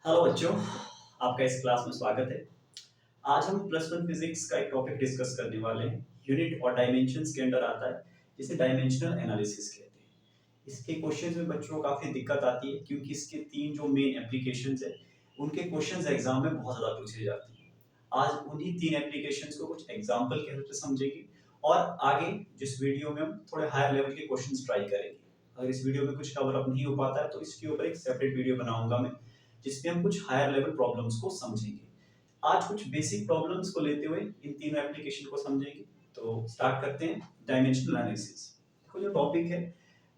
Hello बच्चों, आपका इस क्लास में स्वागत है। आज हम प्लस वन फिजिक्स का एक टॉपिक डिस्कस करने वाले हैं। यूनिट और डायमेंशंस के अंडर आता है, जिसे डायमेंशनल एनालिसिस कहते हैं। इसके क्वेश्चंस में बच्चों को काफ़ी दिक्कत आती है, क्योंकि इसके तीन जो मेन एप्लीकेशंस है उनके क्वेश्चंस एग्जाम में बहुत ज़्यादा पूछे जाते हैं। आज उन्हीं तीन एप्लीकेशंस को कुछ एग्जाम्पल के हेल्प से समझेंगे और आगे जिस वीडियो में हम थोड़े हायर लेवल के क्वेश्चंस ट्राई करेंगे। अगर इस वीडियो में कुछ कवर अप नहीं हो पाता है तो इसके ऊपर एक सेपरेट वीडियो बनाऊंगा मैं, जिसमें हम कुछ हायर लेवल प्रॉब्लम्स को समझेंगे। आज कुछ बेसिक प्रॉब्लम्स को लेते हुए इन तीनों एप्लीकेशन को समझेंगे। तो स्टार्ट करते हैं डायमेंशनल एनालिसिस। देखो जो टॉपिक है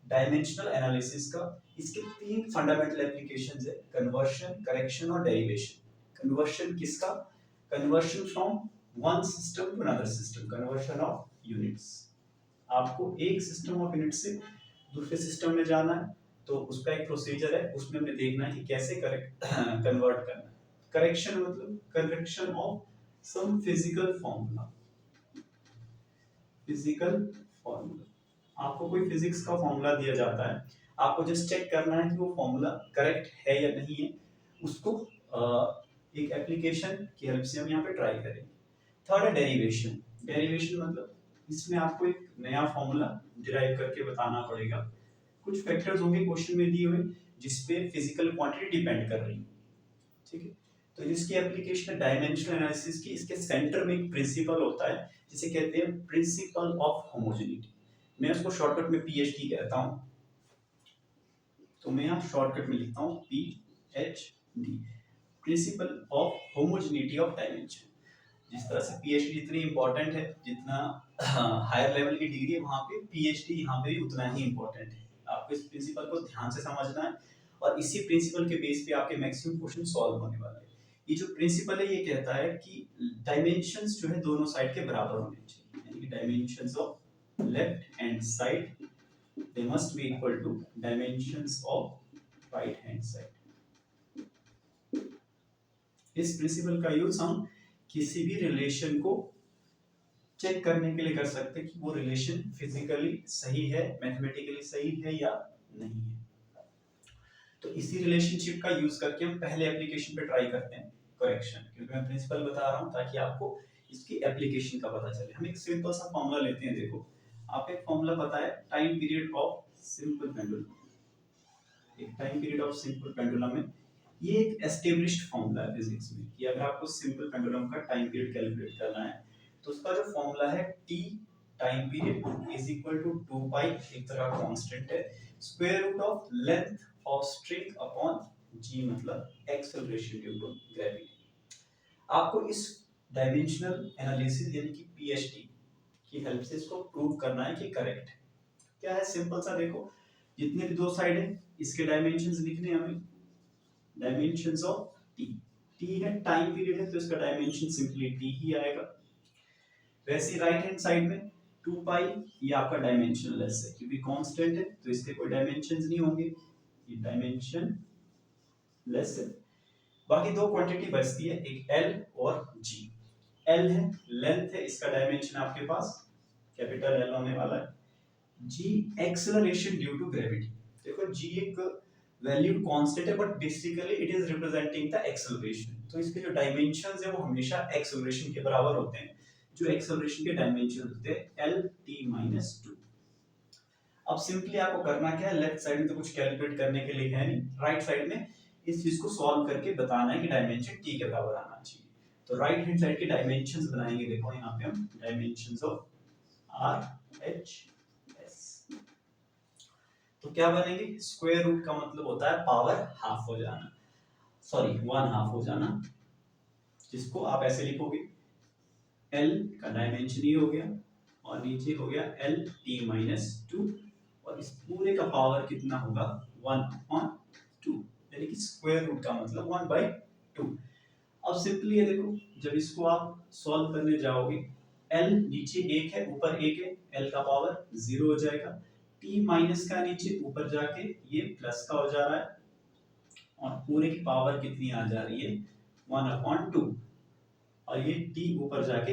डायमेंशनल एनालिसिस का, इसके तीन फंडामेंटल एप्लीकेशंस है: कन्वर्शन, करेक्शन और डेरिवेशन। कन्वर्शन किसका? Conversion from one system to another system, conversion of units. आपको एक सिस्टम ऑफ यूनिट से दूसरे सिस्टम में जाना है, तो उसका एक प्रोसीजर है, उसमें हमें देखना है कि कैसे कन्वर्ट करना है। करेक्शन मतलब correction of some physical formula. Physical formula, आपको कोई फिजिक्स का फॉर्मूला दिया जाता है, आपको जस्ट चेक करना है कि वो फॉर्मूला करेक्ट है या नहीं है। उसको एक एप्लीकेशन की हेल्प से हम यहाँ पे ट्राई करेंगे। थर्ड है डेरिवेशन। डेरिवेशन मतलब इसमें आपको एक नया फॉर्मूला डिराइव करके बताना पड़ेगा। कुछ फैक्टर्स होंगे क्वेश्चन में दिए हुए जिसपे फिजिकल क्वांटिटी डिपेंड कर रही है, ठीक है। तो इसकी एप्लीकेशन है डायमेंशनल एनालिसिस की। इसके सेंटर में एक प्रिंसिपल होता है जिसे कहते हैं प्रिंसिपल ऑफ होमोजेनिटी। मैं उसको शॉर्टकट में पीएचडी कहता हूँ, तो मैं यहाँ शॉर्टकट में लिखता हूँ PhD, principle of homogeneity of dimension. जिस तरह से पीएचडी इतनी इंपॉर्टेंट है, जितना हायर लेवल की डिग्री है वहां पे पीएचडी यहाँ पे भी उतना ही इंपॉर्टेंट है। आपको इस प्रिंसिपल को ध्यान से समझना है और इसी प्रिंसिपल के बेस पे आपके मैक्सिमम क्वेश्चन सॉल्व होने वाले हैं। ये जो प्रिंसिपल है ये कहता है कि डायमेंशंस जो है दोनों साइड के बराबर होने चाहिए, यानी कि dimensions of left hand side they must be equal to dimensions of right hand side. इस प्रिंसिपल का यूज हम किसी भी रिलेशन को चेक करने के लिए कर सकते हैं कि वो रिलेशन फिजिकली सही है, मैथमेटिकली सही है या नहीं है। तो इसी रिलेशनशिप का यूज करके हम पहले एप्लीकेशन पे ट्राई करते हैं करेक्शन, क्योंकि मैं प्रिंसिपल बता रहा हूं ताकि आपको इसकी एप्लीकेशन का पता चले। हम एक सिंपल सा फॉर्मूला लेते हैं। देखो, आप एक फॉर्मूला पता है time period of simple pendulum. एक time period of simple pendulum में ये एक एस्टेब्लिश्ड फॉर्मूला है फिजिक्स में कि अगर आपको सिंपल पेंडुलम का टाइम पीरियड कैलकुलेट करना है तो उसका जो फॉर्मूला है t time period is equal to 2 pi, एक तरह का कांस्टेंट है, square root of length of string upon g, मतलब एक्सेलरेशन ड्यू टू ग्रेविटी। आपको इस डायमेंशनल एनालिसिस यानी कि पीएचडी की हेल्प से इसको प्रूव करना है कि करेक्ट है। क्या है? सिंपल सा, देखो जितने भी दो साइड है इसके डायमेंशंस लिखने हैं हमें। डायमेंशंस ऑफ t, t है टाइम पीरियड है तो इसका डायमेंशन सिंपली t ही आएगा। वैसे राइट हैंड साइड में 2 पाई, ये आपका डायमेंशन लेस है क्योंकि कांस्टेंट है तो इसके कोई डायमेंशंस नहीं होंगे, ये डायमेंशन लेस है। बाकी दो क्वांटिटी बचती है, एक L और G। L है लेंथ है, इसका डायमेंशन आपके पास कैपिटल L होने वाला है। G acceleration due to gravity. देखो G एक वैल्यूड कांस्टेंट है but basically it is representing the acceleration, तो इसके जो डायमेंशंस है वो हमेशा एक्सेलरेशन के बराबर होते हैं। जो एक्सेलरेशन के डायमेंशन होते हैं LT-2। अब सिंपली आपको करना क्या है, लेफ्ट साइड में तो कुछ कैलकुलेट करने के लिए है नहीं, राइट साइड में इस चीज को सॉल्व करके बताना है कि डायमेंशन t के बराबर आना चाहिए। तो राइट हैंड साइड के डायमेंशंस बनाएंगे। देखो यहाँ पे हम डायमेंशंस ऑफ RHS, तो क्या बनेंगे? स्क्वायर रूट का मतलब होता है पावर हाफ हो जाना, सॉरी 1/2 हो जाना, जिसको आप ऐसे लिखोगे L का डायमेंशन ही हो गया और नीचे हो गया LT-2 और इस पूरे का पावर कितना होगा? 1/2, यानी कि स्क्वायर रूट का मतलब 1/2। अब सिंपली ये देखो, जब इसको आप सॉल्व करने जाओगे, L नीचे 1 है ऊपर 1 है, L का पावर 0 हो जाएगा। T माइनस का नीचे ऊपर जाके ये प्लस का हो जा रहा है और पूरे की पावर कितनी आ जा रही है? 1/2। और ये t ऊपर जाके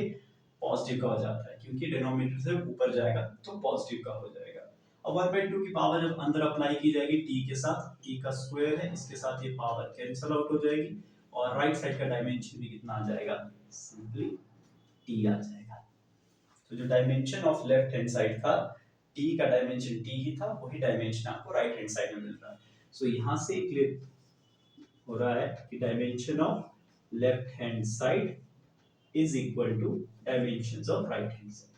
पॉजिटिव का हो जाता है क्योंकि डिनोमिनेटर से ऊपर जाएगा तो पॉजिटिव का हो जाएगा। अब 1/2 की पावर जब अंदर अप्लाई की जाएगी t के साथ, t का स्क्वायर है, इसके साथ ये पावर कैंसिल आउट हो जाएगी और राइट साइड का डायमेंशन भी कितना आ जाएगा, सिंपली t आ जाएगा। तो जो dimension of left hand side था, t का डायमेंशन t ही था, वही डायमेंशन आपको राइट हैंड साइड में मिल रहा है। सो यहाँ से क्लियर हो रहा है कि dimension of left hand side is equal to dimensions of right hand side.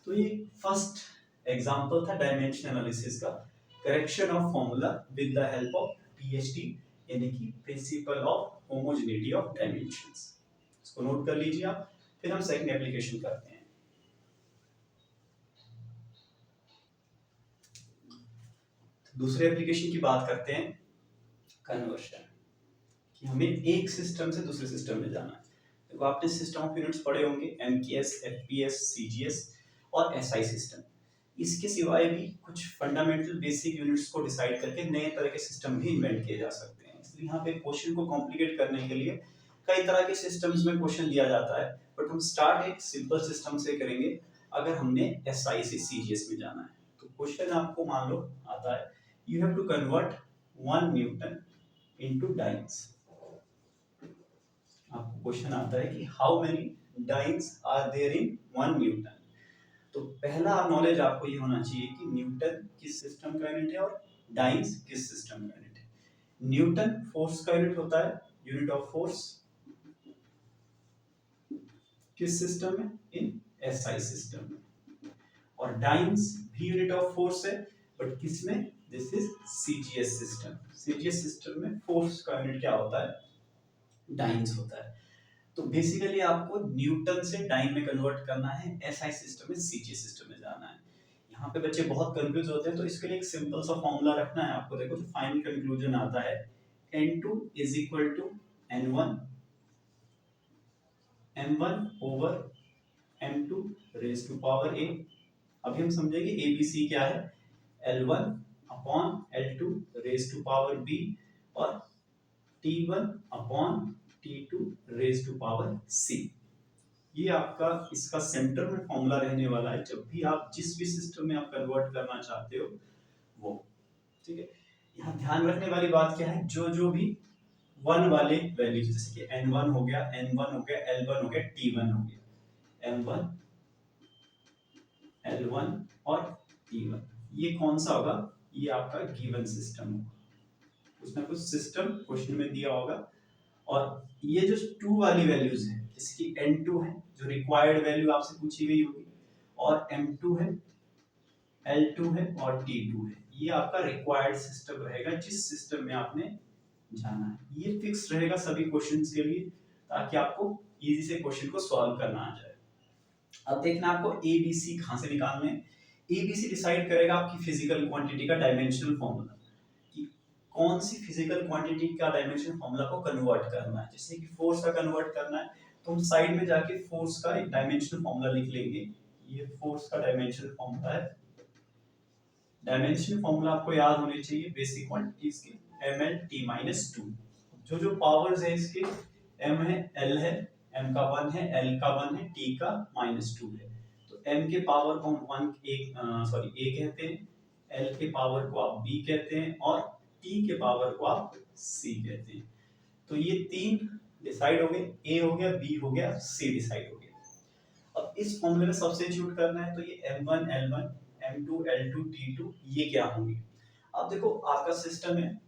तो ये फर्स्ट एग्जांपल था डायमेंशन एनालिसिस का, correction of formula with the help of PhD, यानी कि principle of homogeneity of dimensions. इसको नोट कर लीजिए आप, फिर हम सेकंड एप्लीकेशन करते हैं। दूसरे एप्लीकेशन की बात करते हैं, कन्वर्शन, कि हमें एक सिस्टम से दूसरे सिस्टम में जाना है। देखो आपने सिस्टम ऑफ यूनिट्स पढ़े होंगे, एमकेएस, एफपीएस, सीजीएस और एसआई सिस्टम। इसके सिवाय भी कुछ फंडामेंटल बेसिक यूनिट्स को डिसाइड करके नए तरह के सिस्टम भी इन्वेंट किए जा सकते हैं। इसलिए यहाँ पे क्वेश्चन को कॉम्प्लिकेट करने के लिए कई तरह के सिस्टम्स में क्वेश्चन दिया जाता है, बट हम स्टार्ट एक सिंपल सिस्टम से करेंगे अगर हमने एसआई से सीजीएस में जाना है। तो क्वेश्चन आपको मान लो आता है, you have to convert 1 newton into dynes. आपको क्वेश्चन आता है कि how many dynes are there in 1 newton. तो पहला नॉलेज आपको ये होना चाहिए कि न्यूटन किस सिस्टम का यूनिट है और डाइन्स किस सिस्टम का यूनिट है। न्यूटन फोर्स का यूनिट होता है, यूनिट ऑफ फोर्स किस सिस्टम में, इन एसआई सिस्टम में। और डाइन्स भी यूनिट ऑफ फोर्स है, बट किस में, this is CGS system. CGS system में फोर्स का यूनिट क्या होता है, डाइन्स होता है। तो बेसिकली आपको न्यूटन से डाइन में कन्वर्ट करना है, एसआई सिस्टम में सीजीएस सिस्टम में जाना है। यहाँ पे बच्चे बहुत कंफ्यूज होते हैं, तो इसके लिए एक सिंपल सा फॉर्मूला रखना है आपको। देखो जो फाइनल कंक्लूजन आता है, n2 is equal to n1 m1 over m2 raise to power a। अभी हम समझेंगे abc क्या है, l1 upon l2 raise to power b और t1 upon t2 raise to power c। ये आपका इसका सेंटर में फॉर्मूला रहने वाला है जब भी आप जिस भी सिस्टम में आप कन्वर्ट करना चाहते हो वो, ठीक है। यहाँ ध्यान रखने वाली बात क्या है, जो जो भी 1 वाले वैल्यू, जैसे कि n1 हो गया, n1 हो गया, l1 हो गया, t1 हो गया, m1 l1 और t1, ये कौन सा होगा, ये आपका गिवन सिस्टम होगा। उसमें कुछ सिस्टम क्वेश्चन में दिया होगा। और ये जो 2 वाली वैल्यूज है, जैसे कि n2 है जो रिक्वायर्ड वैल्यू आपसे पूछी गई होगी, और m2 है, l2 है और t2 है, ये आपका रिक्वायर्ड सिस्टम रहेगा जिस सिस्टम में आपने जाना है। ये फिक्स रहेगा सभी क्वेश्चंस के लिए, ताकि आपको इजी से क्वेश्चन को सॉल्व करना आ जाए। अब देखना आपको एबीसी कहां से निकालने हैं। एबीसी डिसाइड करेगा आपकी फिजिकल क्वांटिटी का डायमेंशनल फॉर्मूला, कि कौन सी फिजिकल क्वांटिटी का डायमेंशन फॉर्मूला को कन्वर्ट करना है। जैसे कि फोर्स का कन्वर्ट करना है, तो हम साइड में जाके फोर्स का एक डायमेंशनल फॉर्मूला लिख लेंगे। ये फोर्स का डायमेंशनल फॉर्मूला है। डायमेंशनल फॉर्मूला आपको याद होने चाहिए बेसिक क्वांटिटीज के, ml t-2। जो जो पावर्स है इसके, m है, l है, m का 1 है, l का 1 है, t का -2 है। तो m के पावर को हम a कहते हैं, l के पावर को आप b कहते हैं और t के पावर को आप c कहते हैं। तो ये 3 डिसाइड हो गए, a हो गया, b हो गया, c डिसाइड हो गया। अब इस फॉर्मूले में सब्स्टिट्यूट करना है, तो ये m1 l1 m2 l2 t2 ये क्या होंगे। अब देखो आपका सिस्टम है,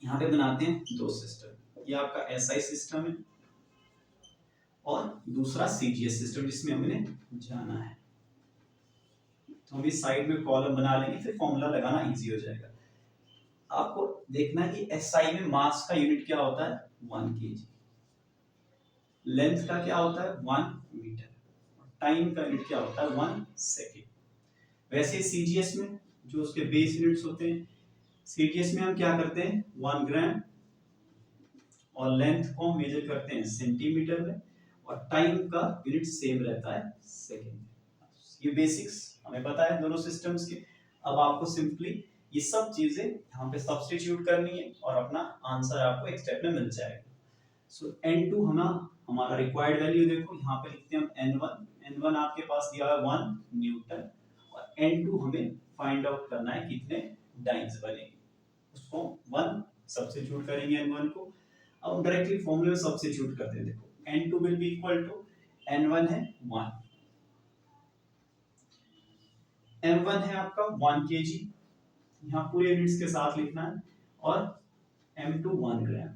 यहाँ पे बनाते हैं 2 सिस्टम, ये आपका एसआई सिस्टम है और दूसरा सीजीएस सिस्टम जिसमें हमने जाना है। तो हम इस साइड में कॉलम बना लेंगे, फिर फॉर्मूला लगाना इजी हो जाएगा। आपको देखना है कि एसआई में मास का यूनिट क्या होता है, 1 kg, लेंथ का क्या होता है 1 मीटर, टाइम का यूनिट क्या होता है 1 सेकेंड। वैसे सीजीएस में जो उसके बेस यूनिट्स होते हैं, सीजीएस में हम क्या करते हैं 1 ग्राम, और लेंथ को मेजर करते हैं सेंटीमीटर में, और टाइम का यूनिट सेम रहता है सेकेंड। ये बेसिक्स हमें पता है दोनों सिस्टम्स के। अब आपको सिंपली ये सब चीजें यहाँ पे सब्स्टिट्यूट करनी है और अपना आंसर आपको एक स्टेप में मिल जाएगा। सो n2 हमारा रिक्वायर्ड वैल्यू देखो, यहाँ पे लिखते हैं हम n1, N1 आपके पास दिया है 1 न्यूटन और N2 हमें फाइंड आउट करना है कितने डाइन्स बनेंगे, उसको 1 सब्स्टिट्यूट करेंगे N1 को। अब डायरेक्टली फॉर्मूले में सब्स्टिट्यूट करते हैं, देखो N2 will be equal to N1 है 1, M1 है आपका 1 kg, यहाँ पूरे यूनिट्स के साथ लिखना है, और M2 1 ग्राम,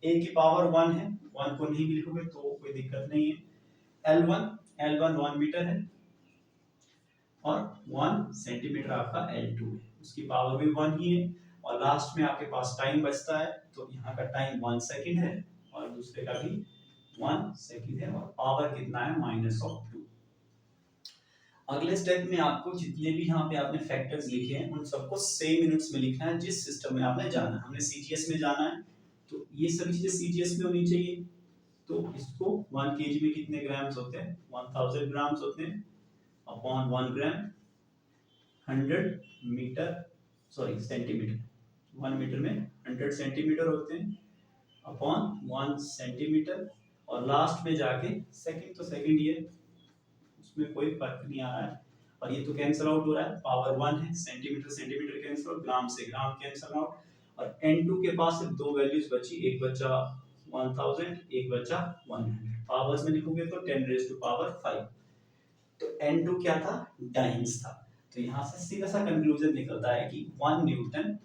A की पावर 1 है, 1 को नहीं भी लिखोगे तो कोई दिक्कत नहीं है। L1 1 मीटर है और 1 सेंटीमीटर आपका L2 है, उसकी पावर भी 1 ही है, और लास्ट में आपके पास टाइम बचता है, तो यहाँ का टाइम 1 सेकंड है और दूसरे का भी 1 सेकंड है, और पावर कितना है -2। अगले स्टेप में आपको जितने भी यहाँ पे आपने फैक्टर्स लिखे हैं उन सबको सेम यूनिट्स में लिखना है जिस सिस्टम में आपने जाना है। हमने सीजीएस में जाना है तो ये सभी चीजें सीजीएस में होनी चाहिए। तो इसको 1 kg में कितने ग्राम्स होते हैं, 1000 ग्राम्स होते हैं, अपॉन 1 ग्राम 100 मीटर, सॉरी सेंटीमीटर, 1 मीटर में 100 सेंटीमीटर होते हैं, अपॉन 1 सेंटीमीटर, और लास्ट में जाके सेकंड तो सेकंड ही है, उसमें कोई फर्क नहीं आ रहा है, और ये तो कैंसिल आउट हो रहा है, पावर 1 है, सेंटीमीटर सेंटीमीटर कैंसिल आउट, ग्राम से ग्राम कैंसिल आउट, और N2 के पास सिर्फ दो वैल्यूज बची, एक बचा 1000, एक बचा 100, पावर्स में लिखोगे तो 10 रेज़ टू पावर 5, तो N2 क्या था, डाइन्स था। तो यहाँ से सीधा सा कंक्लूजन निकलता है कि 1 newton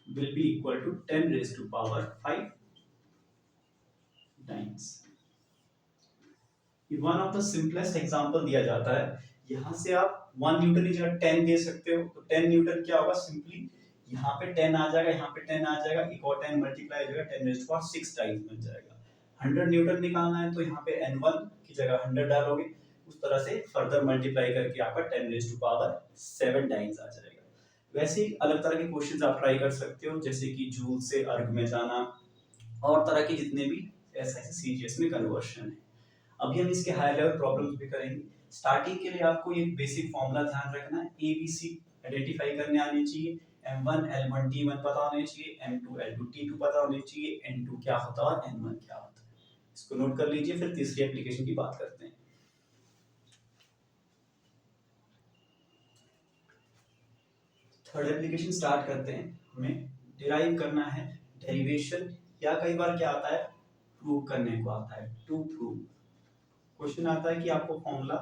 will be equal to 10 raised to power 5 dynes. ये one of the simplest example दिया जाता है, यहाँ से आप 1 न्यूटन की जगह 10 दे सकते हो, तो 10 न्यूटन क्या होगा, सिंपली यहाँ पे 10 आ जाएगा, यहाँ पे 10 आ जाएगा, एक और 10 मल्टीप्लाई हो जाएगा, 10 रेज़ टू पावर 6 टाइम्स बन जाएगा। 100 न्यूटन निकालना है तो यहाँ पे N1 की जगह 100 डालोगे, उस तरह से फर्दर मल्टीप्लाई करके आपका 10 रेज़ टू पावर 7 टाइम्स आ जाएगा। वैसे ही अलग तरह के क्वेश्चंस आप ट्राई कर सकते हो, जैसे कि जूल से अर्ग में जाना, और तरह के जितने भी ऐसे सीजीएस में कन्वर्शन है। अभी हम इसके हाई लेवल प्रॉब्लम्स भी करेंगे। स्टार्टिंग के लिए आपको ये बेसिक फॉर्मूला ध्यान रखना है, एबीसी आइडेंटिफाई करने आने चाहिए, M1 L1 T1 पता होने चाहिए, M2 L2 T2 पता होने चाहिए, N2 क्या होता है और N1 क्या होता है, इसको नोट कर लीजिए। फिर तीसरी एप्लीकेशन की बात करते हैं। थर्ड एप्लीकेशन स्टार्ट करते हैं। हमें डिराइव करना है डेरिवेशन, या कई बार क्या आता है, प्रूव करने को आता है, टू प्रूव। क्वेश्चन आता है कि आपको फॉर्मूला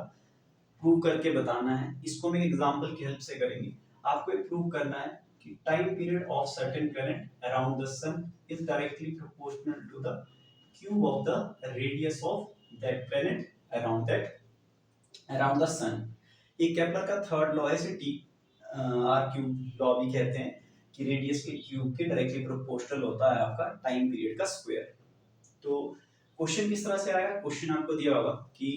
प्रूव करके बताना है, इसको हम एक एग्जांपल की हेल्प से करेंगे। आपको ये प्रूव करना है कि time period of certain planet around the sun is directly proportional to the cube of the radius of that planet around the sun. ये केपलर का थर्ड लॉ है, इसे टी आर क्यूब लॉ भी कहते हैं, कि रेडियस के cube के डायरेक्टली प्रोपोर्शनल होता है आपका टाइम पीरियड का स्क्वायर। तो क्वेश्चन किस तरह से आएगा, क्वेश्चन आपको दिया होगा कि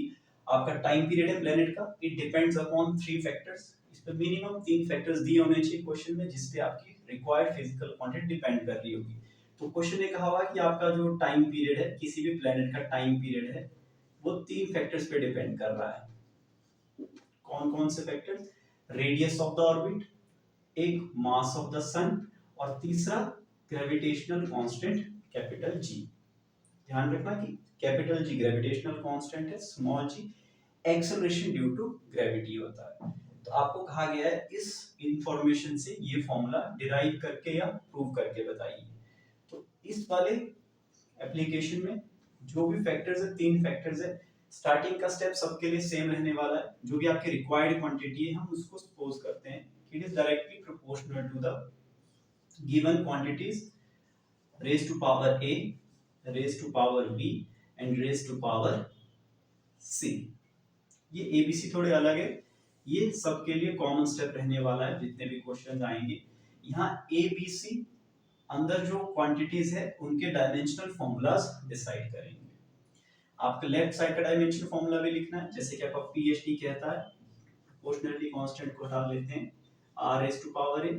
आपका टाइम पीरियड है प्लेनेट का, इट डिपेंड्स अपॉन 3 फैक्टर्स, इस पे मिनिमम 3 फैक्टर्स दिए होने चाहिए क्वेश्चन में, जिस पे आपकी रिक्वायर्ड फिजिकल क्वांटिटी डिपेंड कर रही होगी। तो क्वेश्चन ने कहा होगा कि आपका जो टाइम पीरियड है, किसी भी प्लेनेट का टाइम पीरियड है, वो 3 फैक्टर्स पे डिपेंड कर रहा है। कौन कौन से factors, radius of the orbit, एक मास ऑफ द सन, और तीसरा ग्रेविटेशनल कांस्टेंट कैपिटल जी। ध्यान रखना कि कैपिटल जी ग्रेविटेशनल कांस्टेंट है, small G acceleration due to gravity होता है। तो आपको कहा गया है इस इंफॉर्मेशन से ये फॉर्मूला डिराइव करके या प्रूव करके बताइए। तो इस वाले एप्लीकेशन में जो भी फैक्टर्स है, 3 फैक्टर्स है, स्टार्टिंग का स्टेप सबके लिए सेम रहने वाला है, जो भी आपकी रिक्वायर्ड क्वांटिटी है हम उसको सपोज करते हैं it is directly proportional to the given quantities raise to power a, raise to power b and raise to power c। ये एबीसी थोड़े अलग है, ये सबके लिए कॉमन स्टेप रहने वाला है जितने भी क्वेश्चन आएंगे। यहाँ एबीसी अंदर जो क्वांटिटीज है उनके डायमेंशनल फॉर्मूलाज डिसाइड करेंगे। आपके लेफ्ट साइड का डायमेंशन फॉर्मूला भी लिखना है, जैसे कि आपका पीएचडी कहता है, प्रोपोर्शनलिटी कांस्टेंट को हटा लेते हैं, r raise to power a,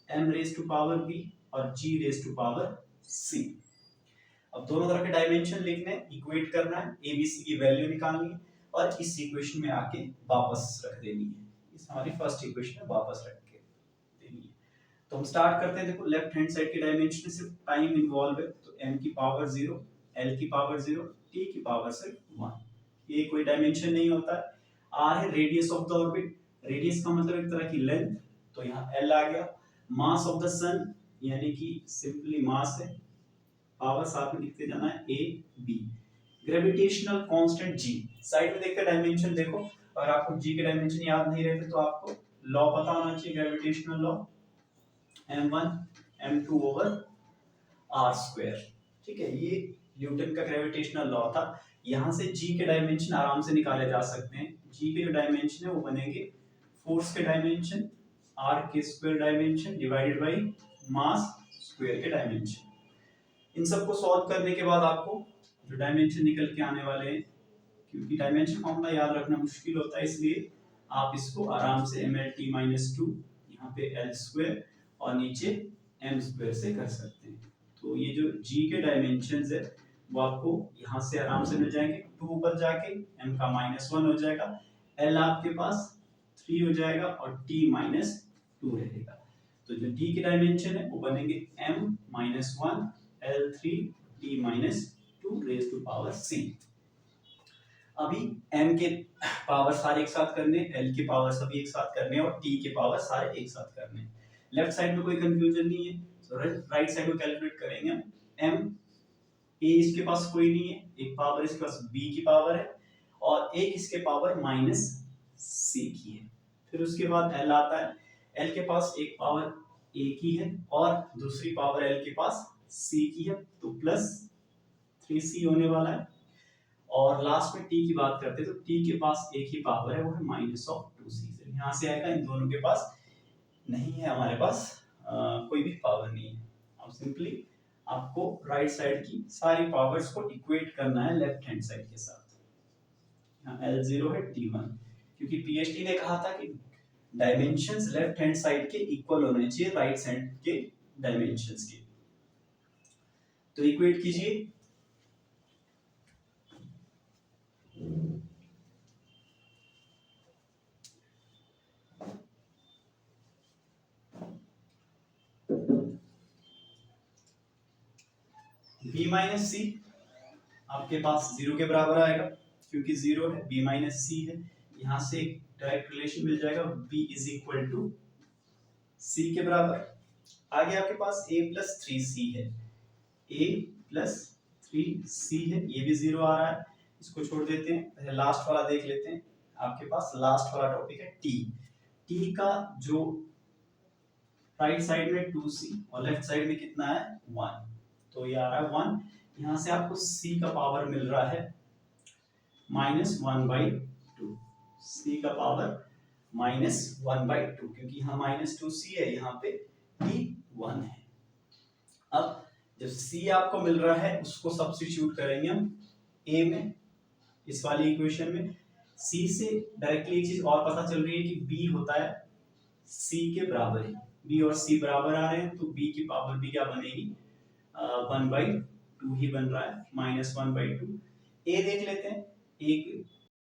m raise to power b और g raise to power c। अब दोनों तरह के डायमेंशन लिखने, इक्वेट करना है, एबीसी की वैल्यू निकालनी है और इस इक्वेशन में आके वापस रख देनी है, इस हमारी फर्स्ट इक्वेशन में वापस रख के देनी है। तो हम स्टार्ट करते हैं। देखो लेफ्ट हैंड साइड के डायमेंशन में सिर्फ टाइम इन्वॉल्व है, तो m की पावर 0, l की पावर 0, t की पावर सिर्फ 1। ये कोई डायमेंशन नहीं होता है। आर है radius of the orbit, radius का मतलब एक तरह की लेंथ, तो यहाँ एल आ गया। मास ऑफ द सन यानी कि सिंपली मास है, पावर साथ में लिखते जाना है A B. Gravitational constant G, side में देखकर डायमेंशन देखो, और आपको जी के डायमेंशन याद नहीं रहते तो आपको लॉ पता होना चाहिए, gravitational law m1 m2 over r square. ठीक है, ये न्यूटन का ग्रेविटेशनल लॉ था। यहाँ से g के डायमेंशन आराम से निकाले जा सकते हैं। g के जो डायमेंशन है वो बनेंगे फोर्स के डायमेंशन r के square dimension divided by mass square के डायमेंशन। इन सबको सॉल्व करने के बाद आपको जो डायमेंशन निकल के आने वाले हैं, क्योंकि डायमेंशन फॉर्मूला याद रखना मुश्किल होता है, इसलिए आप इसको आराम से mlt-2 यहाँ पे l स्क्वायर और नीचे m स्क्वायर से कर सकते हैं। तो ये जो g के डायमेंशंस है वो आपको यहाँ से आराम से मिल जाएंगे। 2 ऊपर जाके m का -1 हो जाएगा, l आपके पास 3 हो जाएगा और t -2 रहेगा। तो जो d के डायमेंशन है वो बनेंगे m-1 L3 t-2 raise to power c। अभी m के पावर सारे एक साथ करने, l के पावर सभी एक साथ करने और t के पावर सारे एक साथ करने। लेफ्ट साइड में कोई कंफ्यूजन नहीं है, तो राइट साइड में कैलकुलेट करेंगे हम। m a इसके पास कोई नहीं है, एक पावर इसके पास b की पावर है और एक इसके पावर -c की है। फिर उसके बाद l आता है, l के पास एक पावर a की है और दूसरी पावर l के पास c की है, तो +3c होने वाला है। और लास्ट में t की बात करते हैं तो t के पास एक ही पावर है, वो है -2c। यहाँ से आएगा, इन दोनों के पास नहीं है, हमारे पास कोई भी पावर नहीं है। अब सिंपली आपको राइट साइड की सारी पावर्स को इक्वेट करना है लेफ्ट हैंड साइड के साथ। यहाँ L0 है T1, क्योंकि पीएचडी ने कहा था कि डायमेंशंस लेफ्ट हैंड साइड के इक्वल होने चाहिए राइट साइड के डायमेंशंस के। तो इक्वेट कीजिए, b माइनस सी आपके पास 0 के बराबर आएगा, क्योंकि 0 है, b माइनस सी है। यहाँ से एक डायरेक्ट रिलेशन मिल जाएगा, b is equal to c के बराबर। आगे आपके पास a प्लस 3c है, a प्लस 3c है, ये भी 0 आ रहा है, इसको छोड़ देते हैं। पहले लास्ट वाला देख लेते हैं। आपके पास लास्ट वाला टॉपिक है t का जो राइट साइड में 2c और लेफ्ट साइड में कितना है 1, तो ये आ रहा है 1। यहाँ से आपको c का पावर मिल रहा है -1/2, c का पावर -1/2, क्योंकि यहाँ -2c है, यहाँ पे t1 है। अब जब c आपको मिल रहा है उसको सब्स्टिट्यूट करेंगे हम a में, इस वाली इक्वेशन में। c से डायरेक्टली एक चीज और पता चल रही है कि b होता है c के बराबर है, b और c बराबर आ रहे हैं, तो b की पावर भी क्या बनेगी 1/2 ही बन रहा है, -1/2। a देख लेते हैं, एक